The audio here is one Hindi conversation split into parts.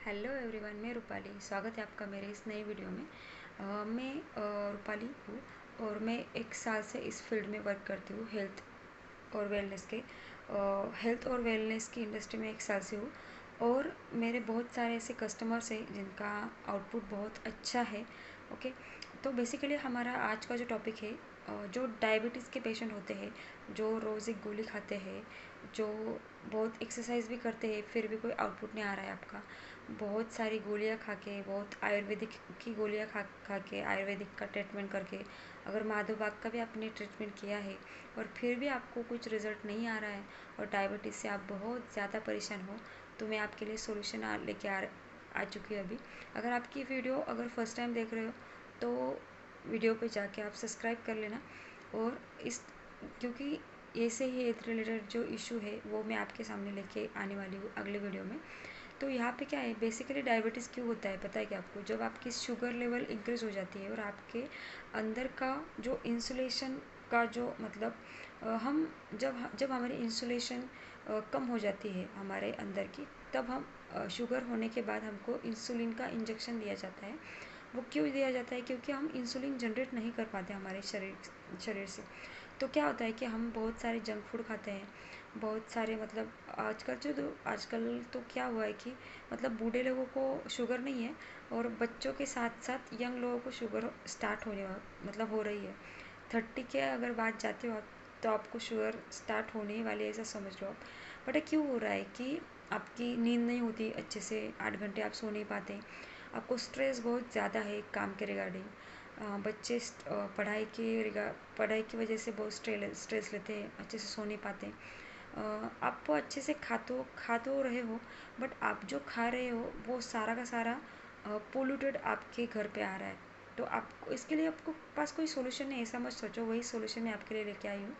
हेलो एवरीवन, मैं रूपाली। स्वागत है आपका मेरे इस नई वीडियो में। मैं रूपाली हूँ और मैं एक साल से इस फील्ड में वर्क करती हूँ, हेल्थ और वेलनेस की इंडस्ट्री में एक साल से हूँ। और मेरे बहुत सारे ऐसे कस्टमर्स हैं जिनका आउटपुट बहुत अच्छा है। ओके, तो बेसिकली हमारा आज का जो टॉपिक है, जो डायबिटीज़ के पेशेंट होते हैं, जो रोज़ एक गोली खाते हैं, जो बहुत एक्सरसाइज भी करते हैं फिर भी कोई आउटपुट नहीं आ रहा है आपका, बहुत सारी गोलियां खा के, बहुत आयुर्वेदिक की गोलियां खा खा के, आयुर्वेदिक का ट्रीटमेंट करके, अगर माधव बाग का भी आपने ट्रीटमेंट किया है और फिर भी आपको कुछ रिजल्ट नहीं आ रहा है और डायबिटीज़ से आप बहुत ज़्यादा परेशान हो, तो मैं आपके लिए सोल्यूशन लेके आ चुकी हूँ अभी। अगर आपकी वीडियो अगर फर्स्ट टाइम देख रहे हो तो वीडियो पे जाके आप सब्सक्राइब कर लेना। और इस क्योंकि ऐसे ही हेल्थ रिलेटेड जो इशू है वो मैं आपके सामने लेके आने वाली हूँ अगले वीडियो में। तो यहाँ पे क्या है, बेसिकली डायबिटीज़ क्यों होता है पता है क्या आपको? जब आपकी शुगर लेवल इंक्रीज हो जाती है और आपके अंदर का जो इंसुलेशन का जो मतलब हम जब हमारी इंसुलेशन कम हो जाती है हमारे अंदर की, तब हम शुगर होने के बाद हमको इंसुलिन का इंजेक्शन दिया जाता है। वो क्यों दिया जाता है? क्योंकि हम इंसुलिन जनरेट नहीं कर पाते हमारे शरीर से। तो क्या होता है कि हम बहुत सारे जंक फूड खाते हैं, बहुत सारे मतलब आजकल तो क्या हुआ है कि मतलब बूढ़े लोगों को शुगर नहीं है और बच्चों के साथ साथ यंग लोगों को शुगर स्टार्ट मतलब हो रही है। 30 के अगर बात जाते हो आप, तो आपको शुगर स्टार्ट होने ही वाली है, ऐसा समझ लो आप। बट ये क्यों हो रहा है कि आपकी नींद नहीं होती अच्छे से, 8 घंटे आप सो नहीं पाते, आपको स्ट्रेस बहुत ज़्यादा है काम के रिगार्डिंग। बच्चे पढ़ाई की वजह से बहुत स्ट्रेस लेते हैं, अच्छे से सो नहीं पाते। आप अच्छे से खा तो रहे हो, बट आप जो खा रहे हो वो सारा का सारा पोल्यूटेड आपके घर पे आ रहा है। तो आपको इसके लिए आपको पास कोई सोल्यूशन नहीं, ऐसा मत सोचो। वही सोल्यूशन मैं आपके लिए लेके आई हूँ।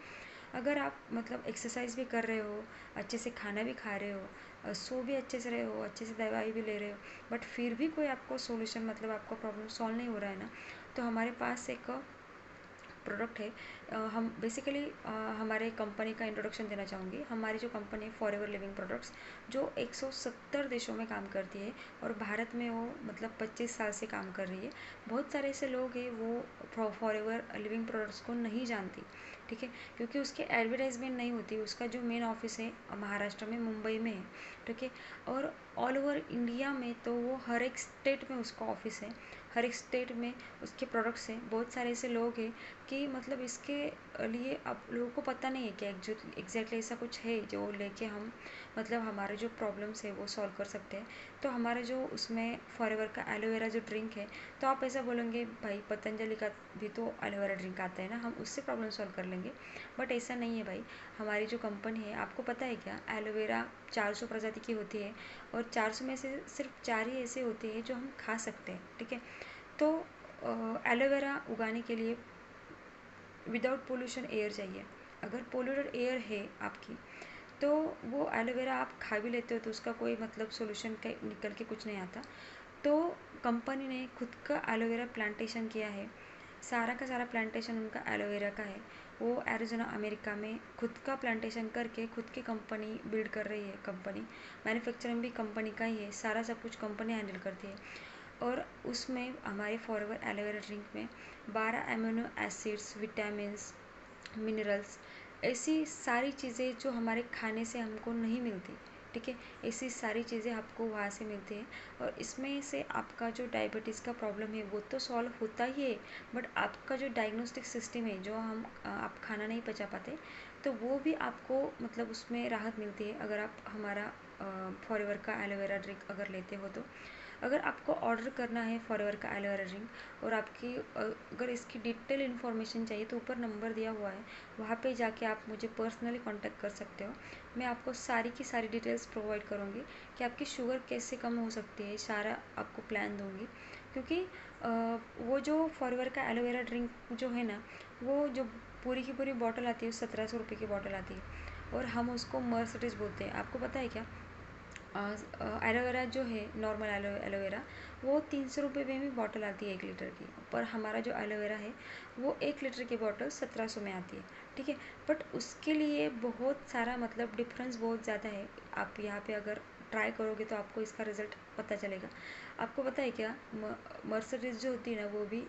अगर आप मतलब एक्सरसाइज भी कर रहे हो, अच्छे से खाना भी खा रहे हो, सो भी अच्छे से रहे हो, अच्छे से दवाई भी ले रहे हो, बट फिर भी कोई आपको सोल्यूशन मतलब आपका प्रॉब्लम सॉल्व नहीं हो रहा है ना, तो हमारे पास एक प्रोडक्ट है। हम बेसिकली हमारे कंपनी का इंट्रोडक्शन देना चाहूँगी। हमारी जो कंपनी है फॉरएवर लिविंग प्रोडक्ट्स, जो 170 देशों में काम करती है और भारत में वो मतलब 25 साल से काम कर रही है। बहुत सारे ऐसे लोग हैं वो फॉरएवर लिविंग प्रोडक्ट्स को नहीं जानती, ठीक है, क्योंकि उसके एडवर्टाइजमेंट नहीं होती। उसका जो मेन ऑफिस है महाराष्ट्र में, मुंबई में है, ठीक है। और ऑल ओवर इंडिया में तो वो हर एक स्टेट में उसका ऑफिस है, हर एक स्टेट में उसके प्रोडक्ट्स हैं। बहुत सारे ऐसे लोग हैं कि मतलब इसके लिए अब लोगों को पता नहीं है कि एग्जैक्टली ऐसा कुछ है जो लेके हम मतलब हमारे जो प्रॉब्लम्स है वो सॉल्व कर सकते हैं। तो हमारा जो उसमें फॉरएवर का एलोवेरा जो ड्रिंक है, तो आप ऐसा बोलेंगे भाई पतंजलि का भी तो एलोवेरा ड्रिंक आता है ना, हम उससे प्रॉब्लम सॉल्व कर लेंगे। बट ऐसा नहीं है भाई। हमारी जो कंपनी है, आपको पता है क्या, एलोवेरा 400 प्रजाति की होती है और 400 में से सिर्फ 4 ही ऐसे होते हैं जो हम खा सकते हैं, ठीक है। तो एलोवेरा उगाने के लिए विदाउट पोल्यूशन एयर चाहिए। अगर पोल्यूटेड एयर है आपकी, तो वो एलोवेरा आप खा भी लेते हो तो उसका कोई मतलब सोल्यूशन का निकल के कुछ नहीं आता। तो कंपनी ने खुद का एलोवेरा प्लांटेशन किया है। सारा का सारा प्लांटेशन उनका एलोवेरा का है। वो एरिज़ोना अमेरिका में खुद का प्लांटेशन करके खुद की कंपनी बिल्ड कर रही है। कंपनी मैन्युफैक्चरिंग भी कंपनी का ही है, सारा सब कुछ कंपनी हैंडल करती है। और उसमें हमारे फॉरएवर एलोवेरा ड्रिंक में 12 एमिनो एसिड्स, विटामिन्स, मिनरल्स, ऐसी सारी चीज़ें जो हमारे खाने से हमको नहीं मिलती, ठीक है, ऐसी सारी चीज़ें आपको वहाँ से मिलती हैं। और इसमें से आपका जो डायबिटीज़ का प्रॉब्लम है वो तो सॉल्व होता ही है, बट आपका जो डायग्नोस्टिक सिस्टम है, जो आप खाना नहीं पचा पाते, तो वो भी आपको मतलब उसमें राहत मिलती है अगर आप हमारा फॉरएवर का एलोवेरा ड्रिंक अगर लेते हो तो। अगर आपको ऑर्डर करना है फॉरएवर का एलोवेरा ड्रिंक और आपकी अगर इसकी डिटेल इन्फॉर्मेशन चाहिए तो ऊपर नंबर दिया हुआ है, वहाँ पे जाके आप मुझे पर्सनली कांटेक्ट कर सकते हो। मैं आपको सारी की सारी डिटेल्स प्रोवाइड करूँगी कि आपकी शुगर कैसे कम हो सकती है, सारा आपको प्लान दूँगी। क्योंकि वो जो फॉरएवर का एलोवेरा ड्रिंक जो है ना, वो जो पूरी की पूरी बॉटल आती है 1700 रुपये की बॉटल आती है और हम उसको मर्सिडीज बोलते हैं। आपको पता है क्या? एलोवेरा जो है नॉर्मल एलोवेरा, वो 300 रुपये में भी बॉटल आती है 1 लीटर की, पर हमारा जो एलोवेरा है वो 1 लीटर की बॉटल 1700 में आती है, ठीक है। बट उसके लिए बहुत सारा मतलब डिफरेंस बहुत ज़्यादा है। आप यहाँ पे अगर ट्राई करोगे तो आपको इसका रिज़ल्ट पता चलेगा। आपको पता है क्या, मर्सिडीज़ जो होती है ना वो भी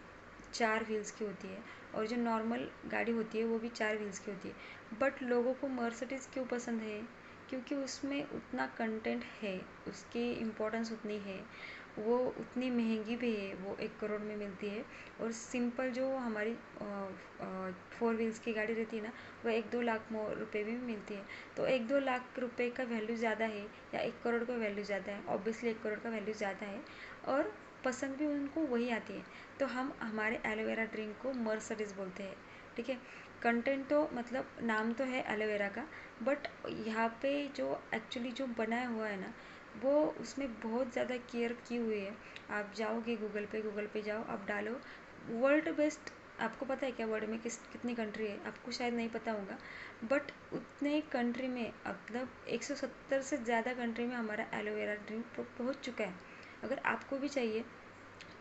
4 व्हील्स की होती है, और जो नॉर्मल गाड़ी होती है वो भी 4 व्हील्स की होती है। बट लोगों को मर्सिडीज़ क्यों पसंद है? क्योंकि उसमें उतना कंटेंट है, उसकी इम्पोर्टेंस उतनी है, वो उतनी महंगी भी है, वो 1 करोड़ में मिलती है। और सिंपल जो हमारी 4 व्हील्स की गाड़ी रहती है ना, वो 1-2 लाख रुपए भी मिलती है। तो 1-2 लाख रुपए का वैल्यू ज़्यादा है या 1 करोड़ का वैल्यू ज़्यादा है? ऑब्वियसली 1 करोड़ का वैल्यू ज़्यादा है, और पसंद भी उनको वही आती है। तो हम हमारे एलोवेरा ड्रिंक को मर्सिडीज़ बोलते हैं, ठीक है। कंटेंट तो मतलब नाम तो है एलोवेरा का, बट यहाँ पे जो एक्चुअली जो बनाया हुआ है ना, वो उसमें बहुत ज़्यादा केयर की हुई है। आप जाओगे गूगल पे जाओ, आप डालो वर्ल्ड बेस्ट। आपको पता है क्या वर्ल्ड में कितनी कंट्री है? आपको शायद नहीं पता होगा, बट उतने कंट्री में मतलब 170 से ज़्यादा कंट्री में हमारा एलोवेरा ड्रिंक पहुँच चुका है। अगर आपको भी चाहिए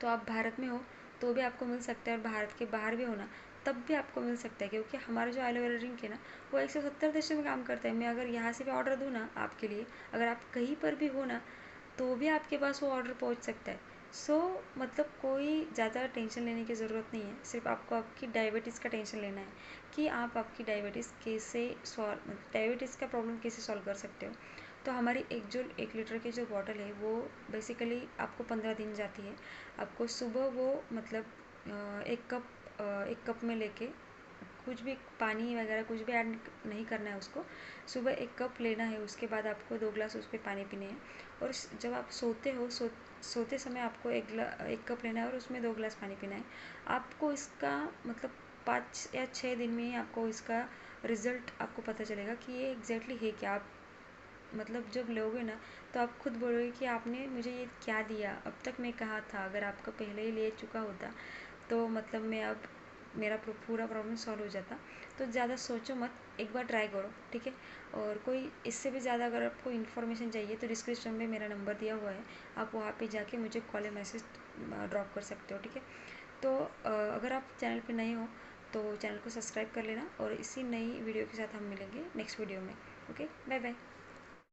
तो आप भारत में हो तो भी आपको मिल सकता है, और भारत के बाहर भी हो ना तब भी आपको मिल सकता है, क्योंकि हमारा जो एलोवेरा ड्रिंक है ना वो 170 देशों में काम करता है। मैं अगर यहाँ से भी ऑर्डर दूँ ना आपके लिए, अगर आप कहीं पर भी हो ना तो भी आपके पास वो ऑर्डर पहुँच सकता है। मतलब कोई ज़्यादा टेंशन लेने की ज़रूरत नहीं है, सिर्फ आपको आपकी डायबिटीज़ का टेंशन लेना है कि आप आपकी डायबिटीज़ का प्रॉब्लम कैसे सॉल्व कर सकते हो। तो हमारी 1 लीटर की जो बॉटल है वो बेसिकली आपको 15 दिन जाती है। आपको सुबह वो मतलब एक कप में लेके कुछ भी पानी वगैरह कुछ भी ऐड नहीं करना है उसको। सुबह 1 कप लेना है, उसके बाद आपको 2 ग्लास उस पर पानी पीने हैं। और जब आप सोते हो सोते समय आपको 1 कप लेना है और उसमें 2 ग्लास पानी पीना है। आपको इसका मतलब 5 या 6 दिन में ही आपको इसका रिज़ल्ट आपको पता चलेगा कि ये एग्जैक्टली है क्या। आप मतलब जब लोगे ना तो आप खुद बोलोगे कि आपने मुझे ये क्या दिया, अब तक मैं कहाँ था। अगर आपका पहले ही ले चुका होता तो मतलब मैं अब मेरा पूरा प्रॉब्लम सॉल्व हो जाता। तो ज़्यादा सोचो मत, एक बार ट्राई करो, ठीक है। और कोई इससे भी ज़्यादा अगर आपको इन्फॉर्मेशन चाहिए तो डिस्क्रिप्शन में मेरा नंबर दिया हुआ है, आप वहाँ पे जाके मुझे कॉल या मैसेज ड्रॉप कर सकते हो, ठीक है। तो अगर आप चैनल पे नए हो तो चैनल को सब्सक्राइब कर लेना, और इसी नई वीडियो के साथ हम मिलेंगे नेक्स्ट वीडियो में। Okay, bye bye.